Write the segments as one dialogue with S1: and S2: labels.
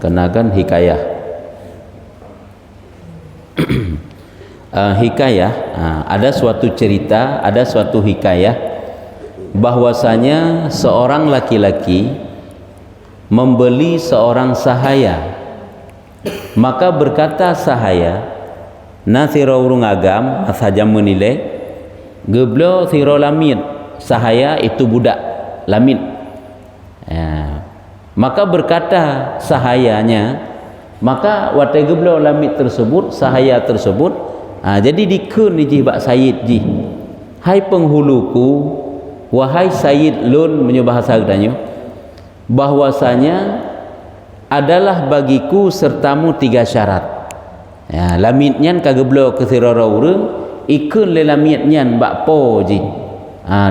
S1: kenakan hikayah. Hikayah, ada suatu cerita, ada suatu hikayah bahwasanya seorang laki-laki membeli seorang sahaya. Maka berkata sahaya, na sira urung agam saja menilai geblo sira lamit. Sahaya itu budak lamit. Maka berkata sahayanya, maka watai geblo lamit tersebut, sahaya tersebut, jadi dikun ji bak Sayyid ji, hai penghuluku, wahai Sayyid lun, menyo bahasa gedanya, bahwasanya adalah bagiku sertamu 3 syarat. Lamit nyan kageblo ke sirara urang, ikun le lamit nyan bak po ji.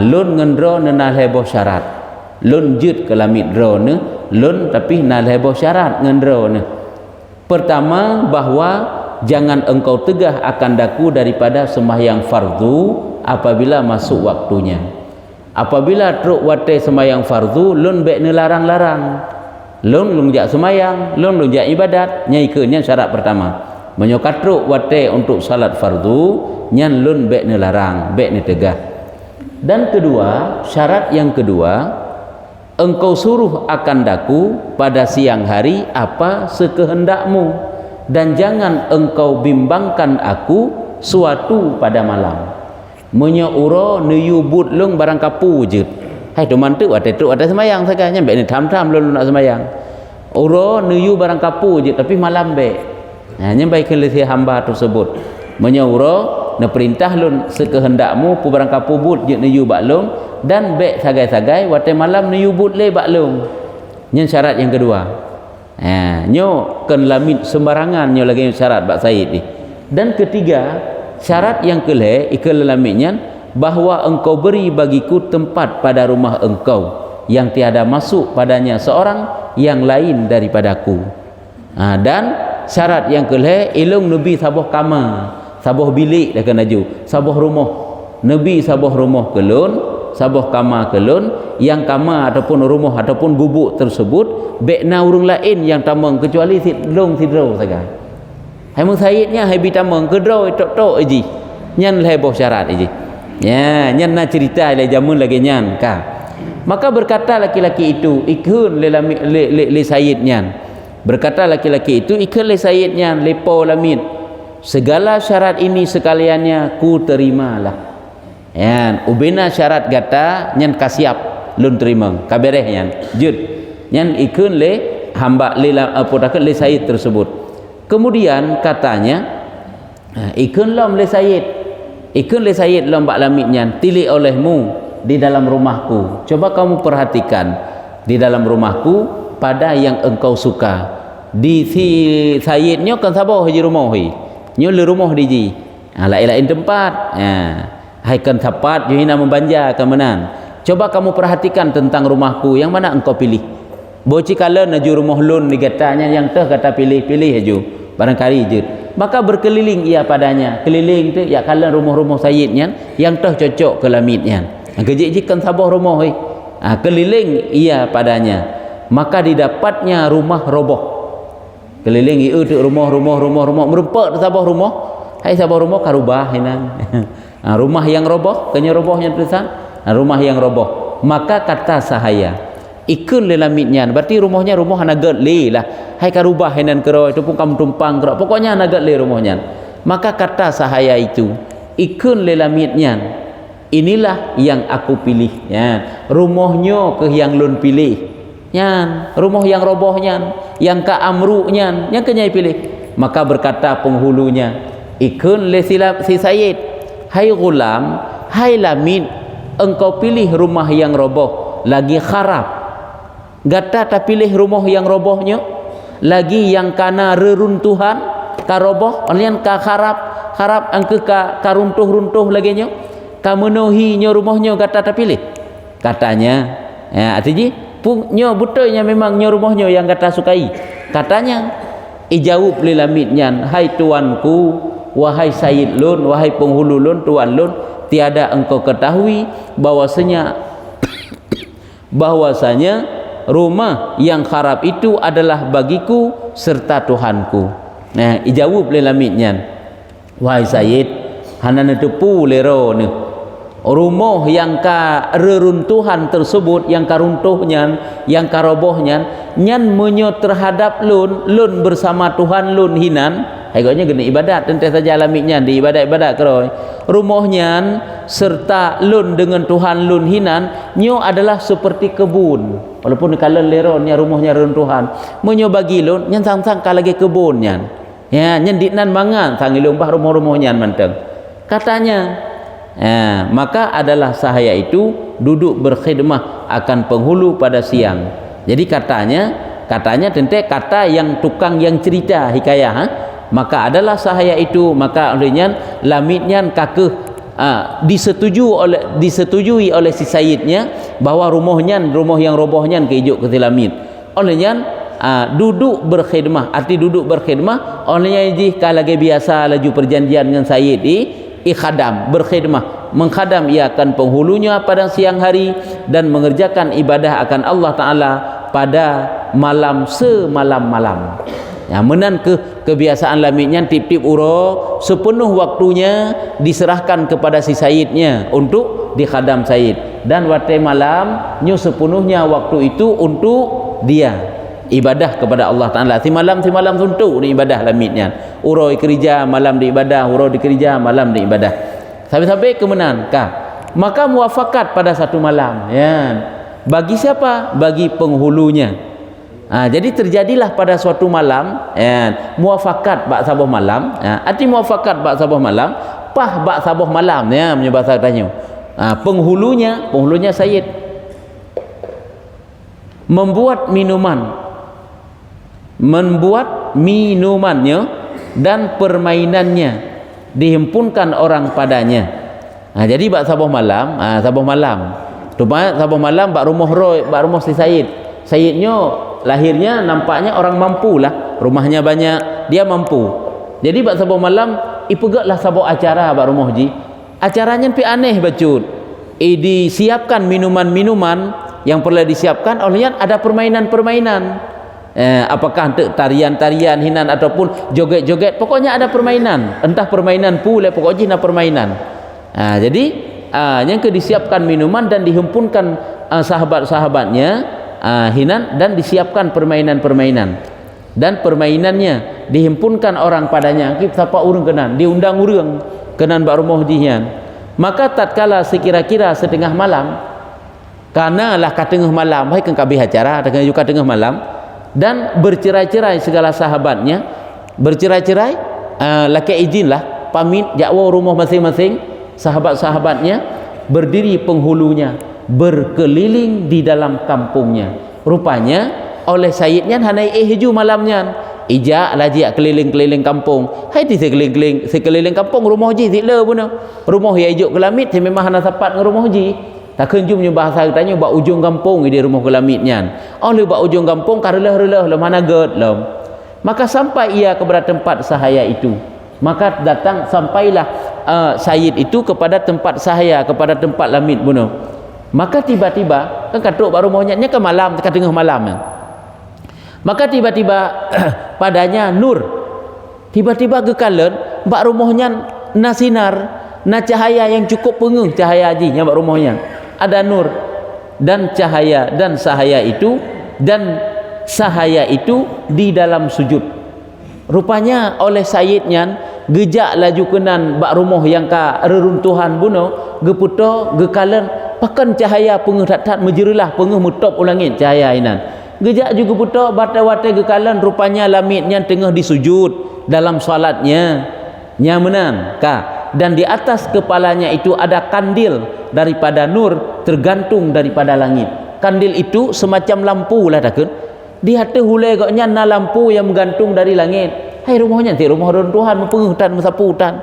S1: Lun ngendro nenal heboh syarat. Lun jut ke lamit dro ne, lun tapi nal heboh syarat ngendro ne. Pertama, bahwa jangan engkau tegah akan daku daripada sembahyang fardu apabila masuk waktunya. Apabila truk wate sembahyang fardu, lun bek ne larang-larang. Lun jak sembahyang, lun jak ibadat, nyai ke nyan syarat pertama. Menyokat truk wate untuk salat fardu, nyan lun bek ne larang, bek ne tegah. Dan kedua, syarat yang kedua, engkau suruh akan daku pada siang hari apa sekehendakmu, dan jangan engkau bimbangkan aku suatu pada malam. Menyeuro neyubut lung barang kapu je. Hai tu mantu ada sembahyang sekalian bek ni tham-tham lun nak sembahyang. Uro neyu barang kapu je tapi malam bek. Nyambai ke lesi hamba tersebut. Menyeuro ne perintah lun sekehendakmu pu barang kapu but je neyu bak lung, dan bek sagai-sagai watai malam neyu but le bak lung. Nyen syarat yang kedua. Nyo ken lamit sembarangan nyo lagi syarat bak Sayyid ni. Dan ketiga, syarat yang keleh ikal lamitnya, bahwa engkau beri bagiku tempat pada rumah engkau yang tiada masuk padanya seorang yang lain daripadaku. Dan syarat yang keleh, ilung Nabi saboh kamar, saboh bilik dah kena ju, saboh rumah Nabi, saboh rumah kelun, saboh kamar kelun, yang kamar ataupun rumah ataupun gubuk tersebut bekna urung lain yang tamang kecuali sidlung sidro saja. Hai mung Sayyidnya hai bitamang kedro tok-tok eji. Nyan leboh syarat eji. Nyan na cerita le jamun lagi nyan ka. Maka berkata laki-laki itu, ikun le Sayyid nyan. Berkata laki-laki itu, ikun le Sayyid nyan, lepo lamit. Segala syarat ini sekaliannya ku terimalah. Ubena syarat gata nyan kasiap lun terima kabereh nyan. Jud. Nyan ikun le hamba le Sayyid tersebut. Kemudian katanya, ikun lom le Sayyid, ikun le Sayyid lom bak lamit nyan, tilik olehmu di dalam rumahku. Coba kamu perhatikan di dalam rumahku pada yang engkau suka. Di si Sayyid nyo kan saboh di rumah hi, nyo le rumah di ji, lain-lain tempat. Hai kan tepat juhina membanja kemenan. Coba kamu perhatikan tentang rumahku, yang mana engkau pilih? Boci kala naju rumah lun digatanya, yang teh kata pilih-pilih aju barangkali je. Maka berkeliling ia padanya, keliling tu ya kala rumah-rumah Sayyidnya yang teh cocok ke lamitnya. Kejik-jikan saboh rumah keliling ia padanya, maka didapatnya rumah roboh. Keliling ia tu rumah merempak saboh rumah. Hai saboh rumah karubah hinan. Rumah yang roboh, kenya robohnya tulisan rumah yang roboh. Maka kata sahaya, ikun le lamitnya, berarti rumahnya rumah nagat le lah. Hai karubah hinan kero itu pun kamu tumpang kero, pokoknya nagat le rumahnya. Maka kata sahaya itu, ikun le lamitnya, inilah yang aku pilih. Rumahnya ke yang lun pilih. Rumah yang robohnya, yang ka amrunya, yang kenyai pilih. Maka berkata penghulunya, ikun le si Sayyid, hai gulam, hai lamit, engkau pilih rumah yang roboh lagi kharap. Gata tak pilih rumah yang robohnya lagi yang kana reruntuhan ka roboh, alian ka kharap angke ka runtuh lagi nyo, ka menuhi nyo rumahnya gata tak pilih. Katanya, artinya nyo betulnya memang nyo rumahnya yang gata sukai. Katanya, ijawab li lamitnya, hai tuanku, wahai Sayyid lun, wahai penghulu lun, tuan lun, tiada engkau ketahui bahwasanya rumah yang kharab itu adalah bagiku serta Tuhanku. Nah, ijawab le lamit nyan, wahai Sayyid, hanana tepu lero ni rumah yang ka reruntuhan tersebut, yang karuntuhnya, yang karobohnya nyan menyo terhadap lun bersama Tuhan lun hinan. Agaknya guna ibadat tentu saja lamiknya di ibadat-ibadat keroi rumahnya serta lun dengan Tuhan lun hinan nyo adalah seperti kebun, walaupun kalau leronnya rumahnya runtuhan menyo bagi lun nyan sang-sang lagi kebunnya ya nyan diknan mangan sang lumbah rumah-rumahnya manteng katanya. Maka adalah sahaya itu duduk berkhidmah akan penghulu pada siang. Jadi katanya tentu kata yang tukang yang cerita hikayah maka adalah sahaya itu, maka olehnya lamitnya kakeh disetujui oleh si Sayyidnya bahwa rumah yang robohnya keijuk ke lamit. Olehnya duduk berkhidmah, arti duduk berkhidmah olehnya jika lagi biasa laju perjanjian dengan Sayyid ikhadam, berkhidmah, mengkhadam ia akan penghulunya pada siang hari dan mengerjakan ibadah akan Allah Ta'ala pada malam semalam-malam. Ya, menan kebiasaan lamitnya tip-tip uro sepenuh waktunya diserahkan kepada si Sayyidnya untuk dikhadam Sayyid, dan waktu malam nyu sepenuhnya waktu itu untuk dia ibadah kepada Allah Ta'ala. Si malam untuk di ibadah lamitnya, uro kerja malam di ibadah, uro di kerja malam di ibadah sampai kemenan maka muafakat pada satu malam ya. Bagi siapa? Bagi penghulunya. Jadi terjadilah pada suatu malam muafakat bak sabuh malam. Arti muafakat bak sabuh malam pah bak sabuh malam ya menyebab katanya. Penghulunya Sayyid membuat minumannya dan permainannya dihimpunkan orang padanya. Jadi bak sabuh malam, sabuh malam bak rumah si Sayyidnya lahirnya nampaknya orang mampu lah, rumahnya banyak, dia mampu. Jadi bak sabuh malam ipegaklah sabuh acara bak rumah ji. Acaranya pi aneh bacut. Disiapkan minuman-minuman yang perlu disiapkan olehnya ada permainan-permainan. Apakah untuk tarian-tarian hinan ataupun joget-joget, pokoknya ada permainan. Entah permainan pula pokoknya ada permainan. Jadi yang disiapkan minuman dan dihimpunkan sahabat-sahabatnya hinan dan disiapkan permainan-permainan, dan permainannya dihimpunkan orang padanya. Siapa urang kenan diundang urang kenan bak rumah jihan. Maka tatkala sekira-kira setengah malam, karena lah ka tengah malam hai kan kabeh acara dengan juga tengah malam, dan bercerai-cerai segala sahabatnya, bercerai-cerai laki izinlah pamit jakwa rumah masing-masing sahabat-sahabatnya, berdiri penghulunya berkeliling di dalam kampungnya. Rupanya oleh Sayyidnya hanai hiju malamnya ijak laji keliling-keliling kampung. Hai di sekeliling kampung rumah ji zile pun rumah ya ijuk kelamit thì memang hana sapat dengan rumah ji. Tak kenjumnya bahasa katanya bak ujung kampung di rumah kelamitnya. Oleh bak ujung kampung karelah mana ged lom. Maka sampai ia kepada tempat sahaya itu. Maka sampailah Sayyid itu kepada tempat sahaya, kepada tempat lamit bunuh. Maka tiba-tiba kan katuk baru maunya ke malam, ke tengah malam ya. Maka tiba-tiba padanya nur, tiba-tiba gekalan bak rumahnya na sinar, na cahaya yang cukup pengeng cahaya haji yang bak rumahnya ada nur dan cahaya, dan sahaya itu di dalam sujud. Rupanya oleh Sayyidnya gejak laju kenan bak rumah yang ka reruntuhan buno geputo gekalan pakan cahaya pengeh tat menjerilah pengeh metop ulangit cahaya inan. Gejak juga puto bata-wata gekalan rupanya lamitnya tengah disujud dalam salatnya. Nyamenan dan di atas kepalanya itu ada kandil daripada nur tergantung daripada langit. Kandil itu semacam lampu lah takut. Di hati hulai gaknya na lampu yang menggantung dari langit. Hai rumahnya ti rumah Tuhan mempengeh tan mesapu tan.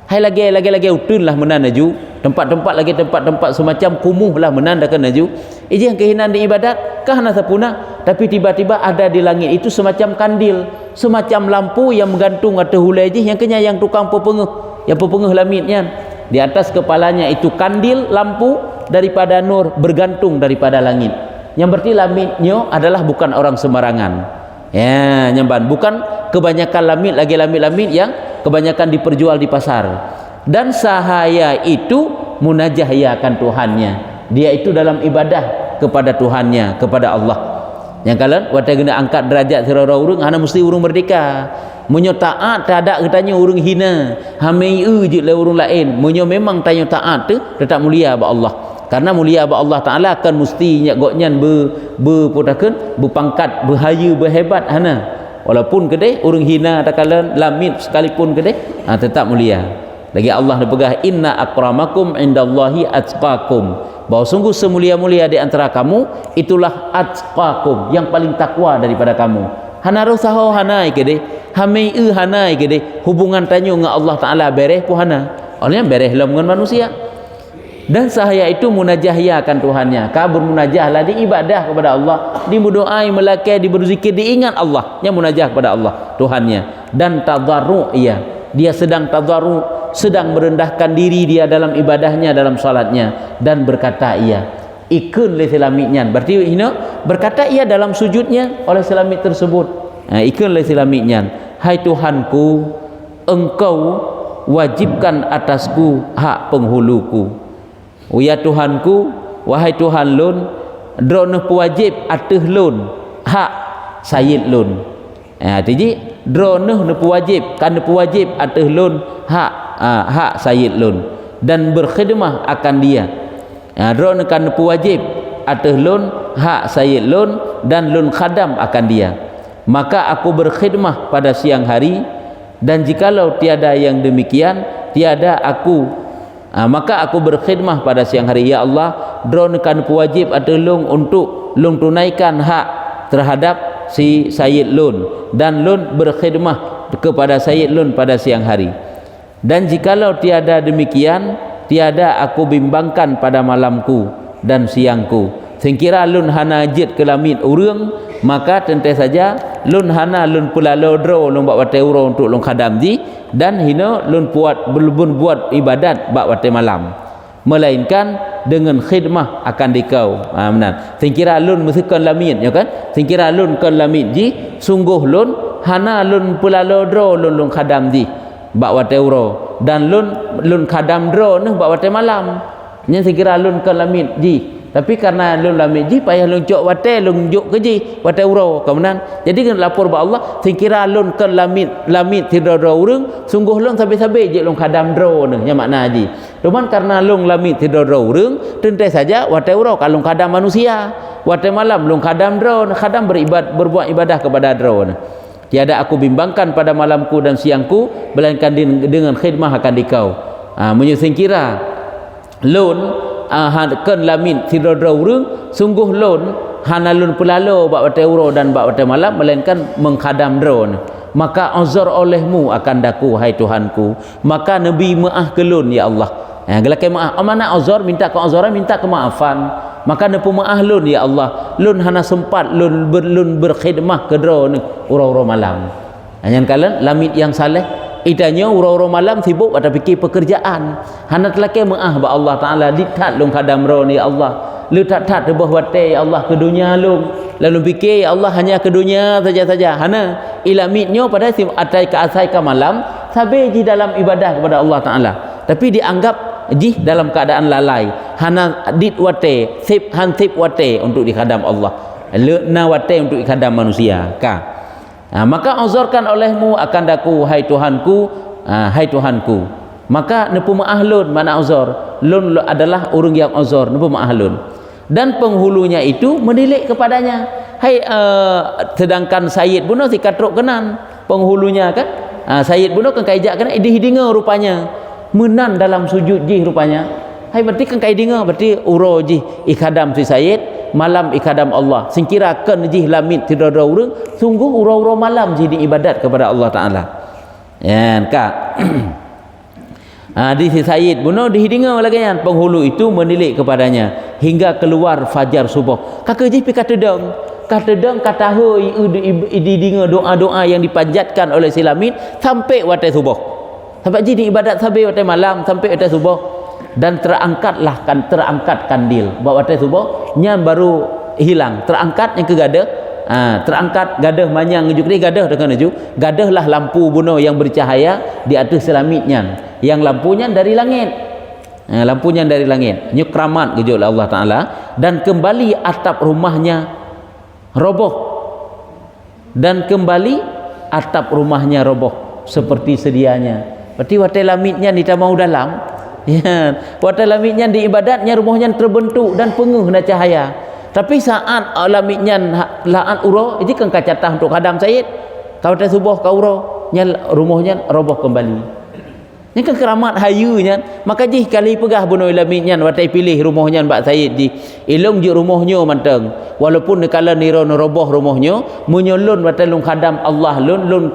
S1: Hai lagi utun lah menan aju. Tempat-tempat lagi tempat-tempat semacam kumuh lah menandakan aju. Iji yang kehinan di ibadat kah nasa punah, tapi tiba-tiba ada di langit itu semacam kandil, semacam lampu yang menggantung atau hulai iji yang kenya yang tukang pepengeh lamitnya. Di atas kepalanya itu kandil lampu daripada nur bergantung daripada langit. Yang berarti lamitnya adalah bukan orang sembarangan. Ya, nyamban, bukan kebanyakan lamit yang kebanyakan diperjual di pasar. Dan sahaya itu munajah ia akan Tuhannya. Dia itu dalam ibadah kepada Tuhannya, kepada Allah. Yang kalian wata kena angkat derajat sirara urang hana mesti urang merdeka. Munyo taat tak ada katanya urang hina. Hamei je le urang lain. Munyo memang tanya taat tu tetap mulia ba Allah. Karena mulia ba Allah Taala akan mesti nyak goknyan berpotakeun berpangkat berhaya berhebat hana. Walaupun kedai urang hina tak kalian lamit sekalipun kedai tetap mulia. Lagi Allah berpegang inna akramakum indallahi atqakum. Bahawa sungguh semulia-mulia di antara kamu itulah atqakum, yang paling takwa daripada kamu. Hana rusaho hanai kede, hamei hanai kede, hubungan tanyo dengan Allah Taala bereh pu hana. Olehnya bereh lam dengan manusia. Dan sahaya itu munajah ya akan Tuhannya. Ka bermunajah lah di ibadah kepada Allah, di berdoa, melakai, di berzikir, diingat Allah, yang munajah kepada Allah Tuhannya. Dan tadarru dia sedang tadarru, sedang merendahkan diri dia dalam ibadahnya, dalam salatnya, dan berkata ia ikun le selamitnya, berarti ini berkata ia dalam sujudnya oleh selamit tersebut. Ikun le selamitnya, hai Tuhanku, engkau wajibkan atasku hak penghuluku. Ya Tuhanku, wahai Tuhan lun, drone pewajib atas lun hak sayyid lun. Jadi drone pewajib kan pewajib atas lun hak sayyid lun dan berkhidmah akan dia. Drone kan pewajib atas lun hak sayyid lun dan lun khadam akan dia. Maka aku berkhidmah pada siang hari, dan jikalau tiada yang demikian tiada aku maka aku berkhidmah pada siang hari. Ya Allah, drone kan pewajib atas lun untuk lun tunaikan hak terhadap si sayyid lun, dan lun berkhidmah kepada sayyid lun pada siang hari. Dan jikalau tiada demikian tiada aku bimbangkan pada malamku dan siangku. Singkira lun hana jid ke lamit urang, maka tentu saja lun hana lun pula lodro lun buat wate urang untuk lun khadam ji, dan hina lun buat ibadat bak wate malam, melainkan dengan khidmah akan dikau. Benar. Singkira lun mestikan lamit ya kan? Singkira lun kan lamit ji, sungguh lun hana lun pula lodro lun khadam ji bak wate uro, dan lun khadam dro ni bak wate malam. Nya singkira lun kan lamit ji. Tapi karena lun lamit ji payah lun jok wate lun jok keji wate uro kemenang. Jadi kena lapor ba Allah, singkira lun kan lamit tidak urang, sungguh lun sabe-sabe je lun khadam dro ni nya makna ji. Cuman karena lun lamit tidak urang, tentu saja wate uro kalau khadam manusia. Wate malam lun khadam dro, khadam berbuat ibadah kepada dro ni. Tiada aku bimbangkan pada malamku dan siangku, melainkan dengan khidmah akan dikau. Menyusingkira lun kan lamit tidak urang, sungguh lun hana lun pelalo bak wate uro dan bak wate malam, melainkan mengkhadam drone. Maka azar olehmu akan daku hai Tuhanku, maka nabi maaf ke lun ya Allah. Gelakai maaf mana azar, minta ke azaran, minta kemaafan, maka nepu maaf lun ya Allah. Lun hana sempat lun berkhidmah ke drone uro-uro malam. Yang kalian lamit yang saleh itanya uro-uro malam sibuk ada fikir pekerjaan. Hana telake maah ba Allah Taala ditat lung kadam ro ni Allah. Lu tak tebah wate ya Allah ke dunia lung. Lalu fikir ya Allah hanya ke dunia saja-saja. Hana ilamitnya pada atai ke asai ke malam sabe di dalam ibadah kepada Allah Taala. Tapi dianggap ji dalam keadaan lalai. Hana dit wate, sip wate untuk dikadam Allah. Le na wate untuk dikadam manusia. Maka azarkan olehmu akan daku hai Tuhanku, hai Tuhanku. Maka nepu ma'ahlun mana azar, lun adalah orang yang azar, nepu ma'ahlun, dan penghulunya itu menilik kepadanya. Hai sedangkan sayyid buno si katruk kenan penghulunya kan, sayyid buno kan kaijak kan idih-idinga rupanya menan dalam sujud ji rupanya. Hai berarti kan kaidinga berarti uro ji ikadam si sayyid, malam ikadam Allah. Singkirakan ji lamit tidak ada urang, sungguh uro-uro malam ji ibadat kepada Allah Taala. Ya kak. Di si sayyid buno dihidinga lagi kan penghulu itu menilik kepadanya hingga keluar fajar subuh. Kakak ji pi kata deng kata hoi idinga doa-doa yang dipanjatkan oleh si lamit sampai wate subuh. Sampai ji ibadat sampai wate malam sampai wate subuh. Dan terangkat kandil bawa teh subuh nya baru hilang, terangkat yang ke gadah. Terangkat gadah manyang ngejuk ni gadah dengan ngejuk, gadahlah lampu bunuh yang bercahaya di atas lamitnya, yang lampunya dari langit. Lampunya dari langit, nyu keramat ngejuk Allah Taala, dan kembali atap rumahnya roboh, dan kembali atap rumahnya roboh seperti sedianya. Berarti watai lamitnya di tamau dalam, ya, watai lamitnya di ibadatnya rumahnya terbentuk dan penuh dengan cahaya. Tapi saat lamitnya la'an uro, ini kan kacatah untuk hadam Said. Kalau tak subuh kau uro, rumahnya roboh kembali. Ini kan keramat hayunya. Maka jih kali pegah bunuh lamitnya, watai pilih rumahnya Mbak Said di ilung je rumahnya manteng. Walaupun kala niro roboh rumahnya, menyolun watai lung hadam Allah, lun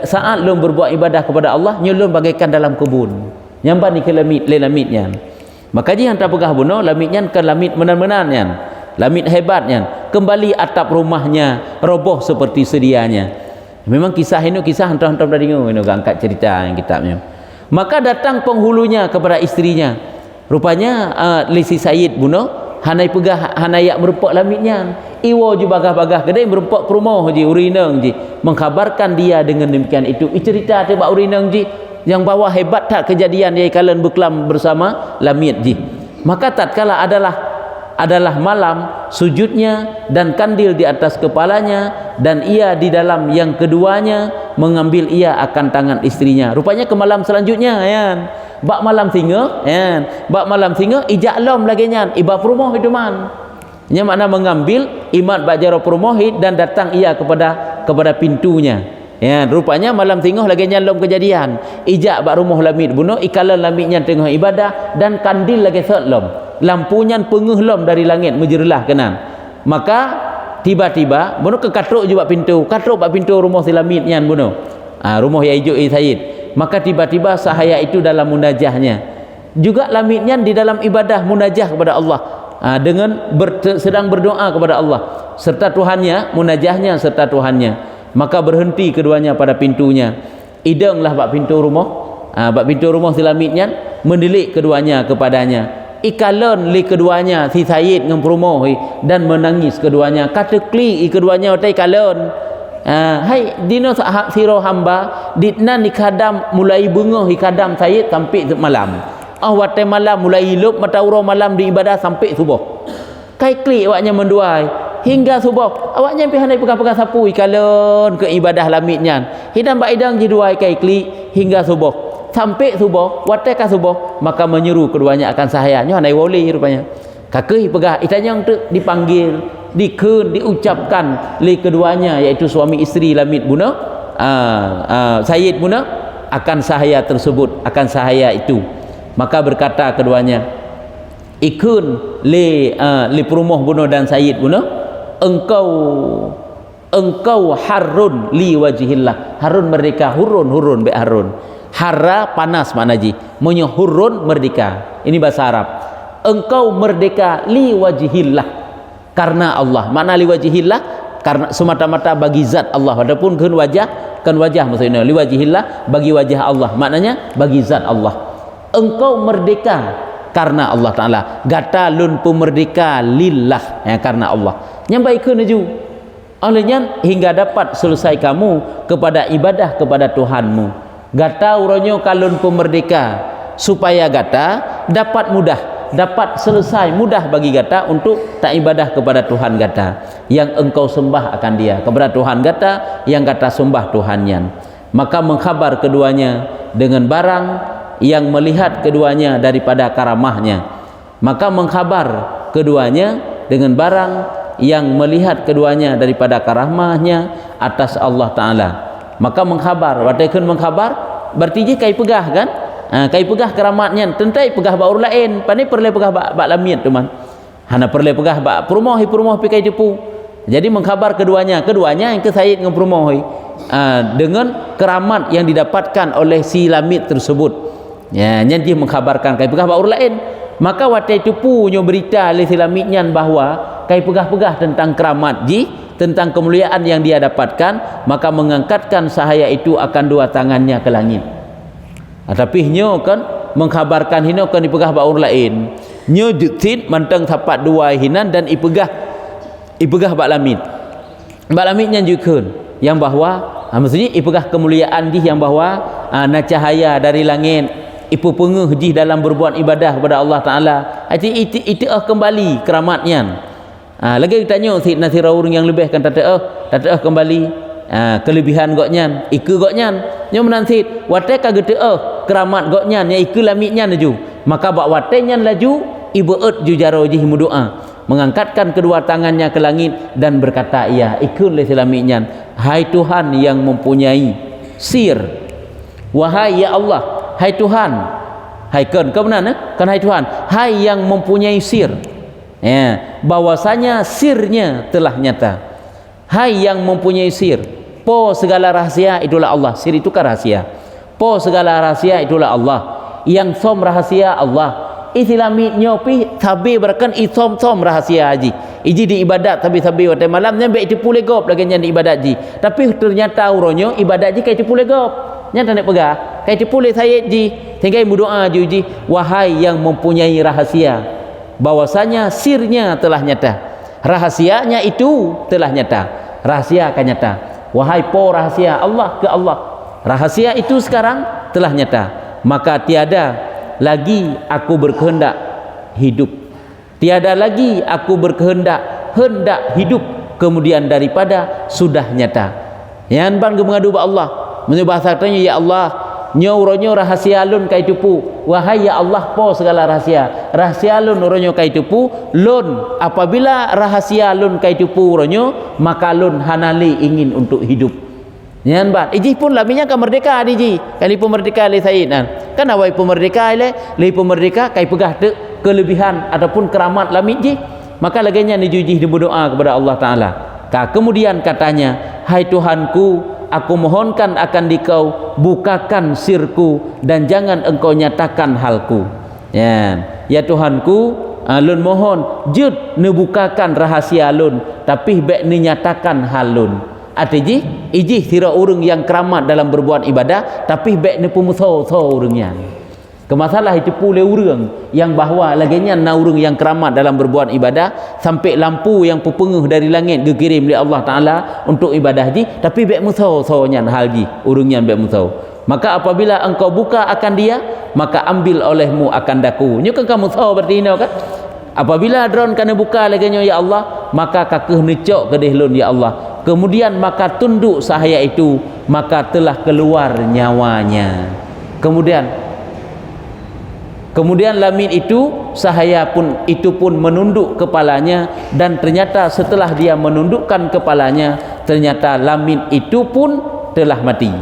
S1: saat lun berbuat ibadah kepada Allah, nyolun bagaikan dalam kebun. Nyamban ni ke lamitnya. Maka jih hantar pegah bunuh lamitnya kan lamit menan-menannya. Lamit hebatnya, kembali atap rumahnya roboh seperti sedianya. Memang kisah ini kisah hantar-hantar dari ini angkat cerita yang kitabnya. Maka datang penghulunya kepada istrinya. Rupanya Lisi Said bunuh hanai pegah hanayak merupak lamitnya. Iwo ju bagah-bagah kedai merupak ke rumah ji urinang ji, mengkhabarkan dia dengan demikian itu. Cerita tebak urinang ji yang bawa hebat tak kejadian dia kalian berkelam bersama lamit ji. Maka tatkala adalah malam sujudnya dan kandil di atas kepalanya, dan ia di dalam yang keduanya mengambil ia akan tangan istrinya. Rupanya ke malam selanjutnya kan, bak malam singa kan, bak malam singa ijak lom lagi nyan iba perumah itu man. Nya makna mengambil imat bak jaro perumah dan datang ia kepada pintunya. Ya, rupanya malam tengah lagi nyalom kejadian. Ijak bak rumah lamit bunuh, ikalan lamitnya tengah ibadah dan kandil lagi setlom. Lampunya penguh lom dari langit menjerlah kenan. Maka tiba-tiba bunuh ke katruk juga pintu. Katruk bak pintu rumah si lamitnya bunuh. Rumah yang hijau Said. Maka tiba-tiba sahaya itu dalam munajahnya. Juga lamitnya di dalam ibadah munajah kepada Allah. Dengan sedang berdoa kepada Allah serta Tuhannya, munajahnya serta Tuhannya. Maka berhenti keduanya pada pintunya. Idenglah bak pintu rumah, bak pintu rumah si lamitnya, mendelik keduanya kepadanya. Ikalon li keduanya si Said dengan rumah dan menangis keduanya. Kata kli keduanya otai kalon. Hai dino hak siro hamba ditnan ikadam mulai bengah ikadam Said sampai malam. Watai malam mulai hilup mata uro malam di ibadah sampai subuh. Kai kli awaknya menduai hingga subuh. Awaknya pihanai pegang-pegang sapu ikalon ke ibadah lamitnya. Hidam bak idang jiduai kai kli hingga subuh. Sampai subuh, watai ka subuh, maka menyeru keduanya akan sahaya. Nyo hanai wali rupanya. Kakeh pegah itanya untuk dipanggil, diucapkan li keduanya iaitu suami isteri lamit bunuh, Said bunuh akan sahaya tersebut, akan sahaya itu. Maka berkata keduanya, ikun li perumah bunuh dan Said bunuh, engkau harun li wajihillah. Harun merdeka, hurun be harun. Hara panas maknaji, monyo hurun merdeka. Ini bahasa Arab. Engkau merdeka li wajihillah, karena Allah. Makna li wajihillah karena semata-mata bagi zat Allah. Adapun kan wajah maksudnya li wajihillah bagi wajah Allah. Maknanya bagi zat Allah. Engkau merdeka karena Allah Ta'ala. Gata lun pemerdeka lillah, ya, karena Allah. Nyampai ke neju olehnya hingga dapat selesai kamu kepada ibadah kepada Tuhanmu. Gata uronyo kalun pemerdeka supaya gata dapat mudah, dapat selesai mudah bagi gata untuk tak ibadah kepada Tuhan gata yang engkau sembah akan dia, kepada Tuhan gata yang gata sembah Tuhannya. Maka mengkhabar keduanya dengan barang yang melihat keduanya daripada karamahnya. Maka mengkhabar keduanya dengan barang yang melihat keduanya daripada karamahnya atas Allah Ta'ala. Maka mengkhabar, wataikun mengkhabar berarti je kai pegah kan, kai pegah keramatnya tentai pegah baur lain pani perle pegah bak lamit teman, hana perle pegah bak perumah pi kai tipu. Jadi mengkhabar keduanya yang ke Said dengan perumah dengan keramat yang didapatkan oleh si lamit tersebut. Ya, dia mengkhabarkan kai pegah baur lain. Maka watai tipu nyo berita oleh si lamitnya bahawa kai pegah-pegah tentang keramat ji, tentang kemuliaan yang dia dapatkan, maka mengangkatkan sahaya itu akan dua tangannya ke langit. Tapi nyo kan mengkhabarkan hino kan dipegah baur lain. Nyo jutin manteng tapat dua hinan dan ipegah ipegah bak lamit nya jukeun yang bahwa maksudnya ipegah kemuliaan jih yang bahwa na cahaya dari langit ipu pengeh jih dalam berbuat ibadah kepada Allah Taala. Itu kembali keramatnya. Lagi tanya Sayyidina Siraurung yang lebih kan tata kembali kelebihan goknya iku goknya nyo menansit wate kagete keramat goknya ya iku lamitnya laju maka bak watenya laju ibeut ju jaro jih mudoa mengangkatkan kedua tangannya ke langit dan berkata ya iku le lamitnya hai Tuhan yang mempunyai sir wahai ya Allah hai Tuhan hai kan kan hai Tuhan hai yang mempunyai sir ya bahwasanya sirnya telah nyata hai yang mempunyai sir po segala rahasia itulah Allah sir itu kan rahasia po segala rahasia itulah Allah yang som rahasia Allah islami nyopi tabi berkan isom rahasia haji iji di ibadat tapi tabi waktu malamnya baik itu pulih gop lagi di ibadat ji tapi ternyata uronyo ibadat ji kayak itu pulih gop nyata nak pegah kayak itu pulih saya ji tinggal berdoa ji wahai yang mempunyai rahasia bahwasanya sirnya telah nyata rahasianya itu telah nyata rahasia akan nyata wahai po rahasia Allah ke Allah rahasia itu sekarang telah nyata maka tiada lagi aku berkehendak hidup tiada lagi aku berkehendak hendak hidup kemudian daripada sudah nyata yang ban mengadu ba Allah menyebahasanya ya Allah nyo rahasia lun kai tupu wahai ya Allah po segala rahasia lun uronyo kai tupu lun apabila rahasia lun kai tupu uronyo maka lun hanali ingin untuk hidup nyan bat iji pun laminya ka merdeka diji kali pun merdeka le Said kan awai pun merdeka le pun merdeka kai pegah te kelebihan ataupun keramat lamit ji maka laginya ni juji berdoa kepada Allah Taala kemudian katanya hai Tuhanku aku mohonkan akan dikau bukakan sirku dan jangan engkau nyatakan halku ya Tuhanku lun mohon jud nebukakan rahasia lun tapi bek ni nyatakan halun artinya iji tira urang yang keramat dalam berbuat ibadah tapi bek ni pumuso urangnya kemasalah itu pule urang yang bahwa laginya na urang yang keramat dalam berbuat ibadah sampai lampu yang pepengeh dari langit dikirim oleh Allah Taala untuk ibadah ji tapi bek muso nya hal ji urangnya bek muso maka apabila engkau buka akan dia maka ambil olehmu akan daku nyo kan kamu so berarti no kan apabila drone kana buka laginya ya Allah maka kakeh necok kedeh lun ya Allah kemudian maka tunduk sahaya itu maka telah keluar nyawanya kemudian lamit itu sahaya pun itu pun menunduk kepalanya dan ternyata setelah dia menundukkan kepalanya ternyata lamit itu pun telah mati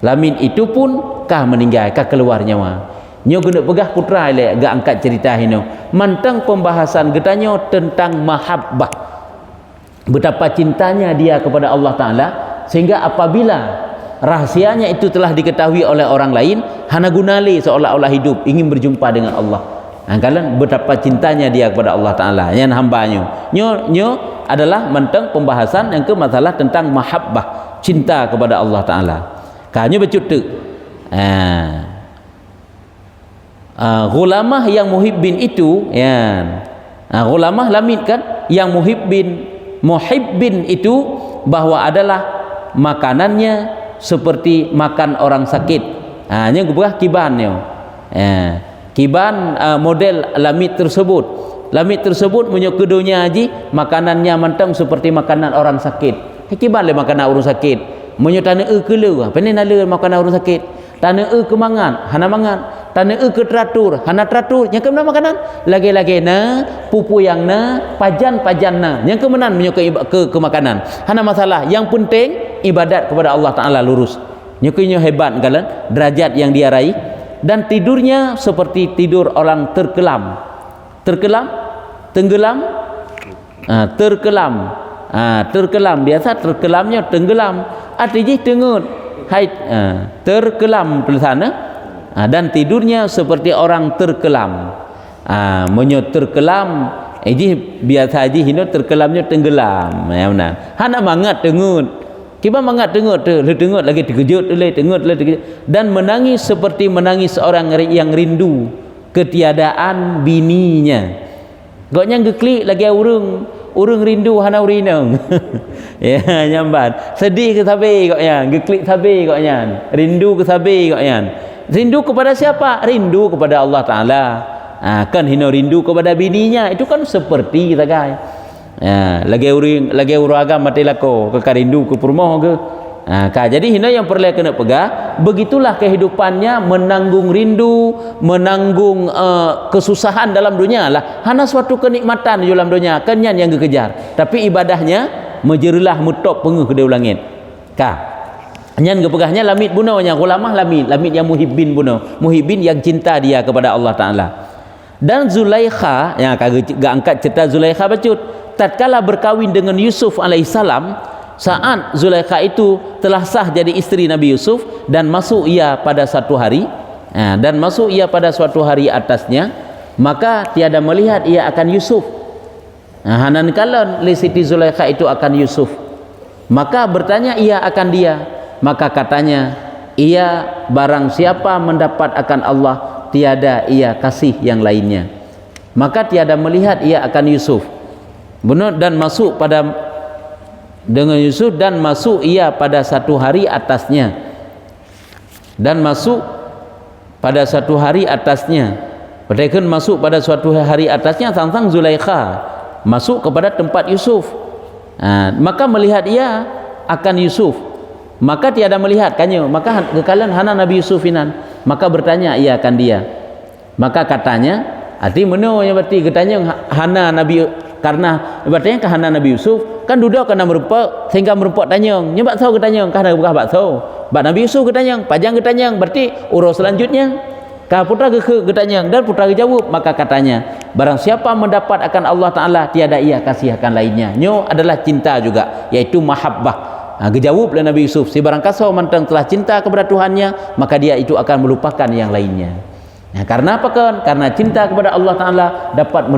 S1: lamit itu pun kah meninggal kah keluar nyawa nyo guna pegah putra le gak angkat cerita hino mantang pembahasan getanyo tentang mahabbah betapa cintanya dia kepada Allah Ta'ala sehingga apabila rahasianya itu telah diketahui oleh orang lain hana gunali seolah-olah hidup ingin berjumpa dengan Allah kalian betapa cintanya dia kepada Allah Ta'ala yang hambanya nyo adalah mentang pembahasan yang ke masalah tentang mahabbah cinta kepada Allah Ta'ala kanyo becutuk gulamah yang muhibbin itu gulamah lamit kan yang muhibbin itu bahwa adalah makanannya seperti makan orang sakit nya gubah kiban kiban model lamit tersebut menyok kedunya haji makanannya mantang seperti makanan orang sakit kiban le makanan orang sakit menyok tanah kelu penen ale makanan orang sakit tanah kemangan hana mangan tanah ke teratur hana teratur yang kemana makanan lagi-lagi na pupu yang na pajan na yang kemenan menyukai ke makanan hana masalah yang penting ibadat kepada Allah Ta'ala lurus nyukinya hebat kalian derajat yang dia raih dan tidurnya seperti tidur orang tenggelam biasa terkelamnya tenggelam artinya tengut terkelam tulisannya dan tidurnya seperti orang terkelam menyot terkelam biasa haji hino terkelamnya tenggelam ya benar hana mangat tengut kiba mangat tengut tengut lagi terkejut tengut dan menangis seperti menangis seorang yang rindu ketiadaan bininya goknya ngeklik lagi urung urang rindu hana urineng. Ya nyamban. Sedih ke sabe kok yan, geklik sabe kok yan. Rindu ke sabe kok yan. Rindu kepada siapa? Rindu kepada Allah Taala. Kan hina rindu kepada bininya, itu kan seperti kita guys. Lagi urang agama mati lako ke rindu ke purmoh ke. Jadi hina yang perlu kena pegang, begitulah kehidupannya, menanggung rindu, menanggung kesusahan dalam dunia lah. Hana suatu kenikmatan dalam dunia, kenyan yang dikejar. Tapi ibadahnya menjerilah mutop penguh ke langit. Nyan kepegahnya lamit bunawanya ulamah lamit yang muhibbin bunaw. Muhibbin yang cinta dia kepada Allah Taala. Dan Zulaikha, yang gak angkat cerita Zulaikha bacut, tatkala berkawin dengan Yusuf alaihissalam, saat Zulaikha itu telah sah jadi istri Nabi Yusuf dan masuk ia pada satu hari atasnya, maka tiada melihat ia akan Yusuf. Hanan kalon li Siti Zulaikha itu akan Yusuf, maka bertanya ia akan dia, maka katanya ia barang siapa mendapat akan Allah, tiada ia kasih yang lainnya. Maka tiada melihat ia akan Yusuf. Benar, dan masuk pada dengan Yusuf, dan masuk ia pada satu hari atasnya, dan masuk pada satu hari atasnya. Mereka masuk pada suatu hari atasnya, tentang Zulaikha masuk kepada tempat Yusuf. Maka melihat ia akan Yusuf, maka tiada melihat kanyo, maka kekalan hana Nabi Yusufinan, maka bertanya ia akan dia, maka katanya arti meno yang berarti katanya hana Nabi, karena berarti ke hana Nabi Yusuf kan duduk kena merupak sehingga merupak tanyang nyebak tahu ketanyang karena bukan bak tahu bak Nabi Yusuf ketanyang pajang ketanyang, berarti urus selanjutnya ka putra ke ketanyang, dan putra jawab, maka katanya barang siapa mendapat akan Allah Taala, tiada ia kasih akan lainnya. Nyo adalah cinta juga, yaitu mahabbah. Dijawab oleh Nabi Yusuf, si barang kasau mantang telah cinta kepada Tuhannya, maka dia itu akan melupakan yang lainnya. Karena apa kan? Karena cinta kepada Allah Taala dapat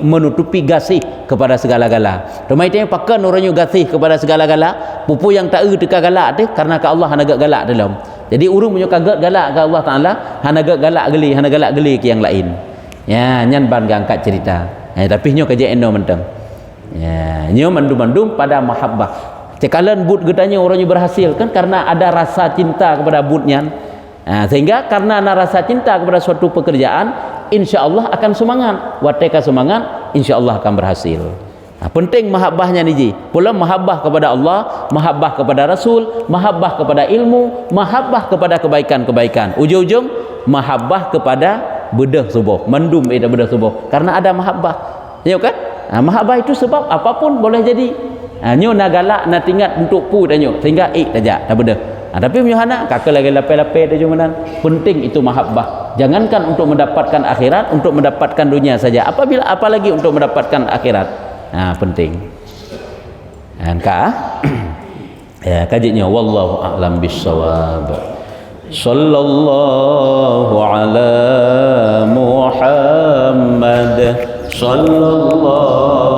S1: menutupi gasih kepada segala-gala. Domaitnya pakan orangnya gasih kepada segala-gala, pupu yang tak teka galak deh, karena ke Allah hana galak dalam. Jadi urung punya kaget galak ke Allah Taala, hana galak geli ke yang lain. Ya, nyan ban angkat cerita. Tapi nyo kerja endo mentang. Ya, nyo mandum-mandum pada mahabbah. Cekalan but getanya orangnya berhasil kan karena ada rasa cinta kepada butnya. Sehingga karena ada rasa cinta kepada suatu pekerjaan, insya Allah akan semangat. Wateka semangat, insya Allah akan berhasil. Penting mahabbahnya ni ji. Pula mahabbah kepada Allah, mahabbah kepada Rasul, mahabbah kepada ilmu, mahabbah kepada kebaikan-kebaikan. Ujung-ujung mahabbah kepada bedah subuh, mendum itu bedah subuh. Karena ada mahabbah. Ya kan? Mahabbah itu sebab apapun boleh jadi. Nyo nak galak nak tingkat untuk pu dah nyo sehingga saja dah beda. Tapi punya kakak lagi lapai-lapai dah jumanan. Penting itu mahabbah. Jangankan untuk mendapatkan akhirat, untuk mendapatkan dunia saja. Apalagi untuk mendapatkan akhirat. Penting. Ya kajinya wallahu a'lam bissawab. Sallallahu ala Muhammad sallallahu